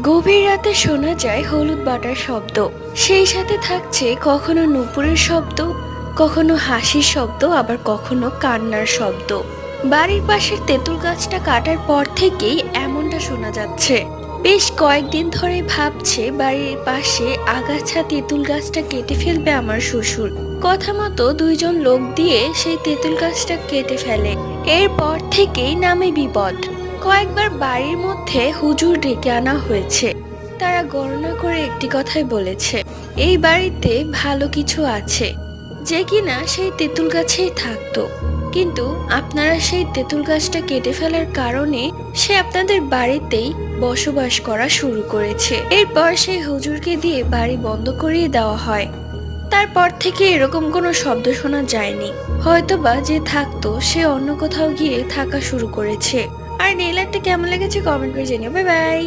গভীর রাতে শোনা যায় হলুদ বাটার শব্দ, সেই সাথে থাকছে কখনো নুপুরের শব্দ, কখনো হাসির শব্দ, আবার কখনো কান্নার শব্দ। বাড়ির পাশের তেঁতুল গাছটা কাটার পর থেকেই এমনটা শোনা যাচ্ছে। বেশ কয়েকদিন ধরে ভাবছে বাড়ির পাশে আগাছা তেঁতুল গাছটা কেটে ফেলবে আমার শ্বশুর। কথা মতো দুইজন লোক দিয়ে সেই তেঁতুল গাছটা কেটে ফেলে। এরপর থেকেই নামে বিপদ। কয়েকবার বাড়ির মধ্যে হুজুর ডেকে আনা হয়েছে। তারা গণনা করে একটি কথাই বলেছে, এই বাড়িতে ভালো কিছু আছে, যে কিনা সেই তেঁতুল গাছেই থাকতো। কিন্তু আপনারা সেই তেঁতুল গাছটা কেটে ফেলার কারণে সে আপনাদের বাড়িতেই বসবাস করা শুরু করেছে। এরপর সেই হুজুরকে দিয়ে বাড়ি বন্ধ করিয়ে দেওয়া হয়। তারপর থেকে এরকম কোনো শব্দ শোনা যায়নি। হয়তোবা যে থাকতো সে অন্য কোথাও গিয়ে থাকা শুরু করেছে। আর নেইল আর্টটা কেমন লেগেছে কমেন্ট করে জানিও। Bye bye.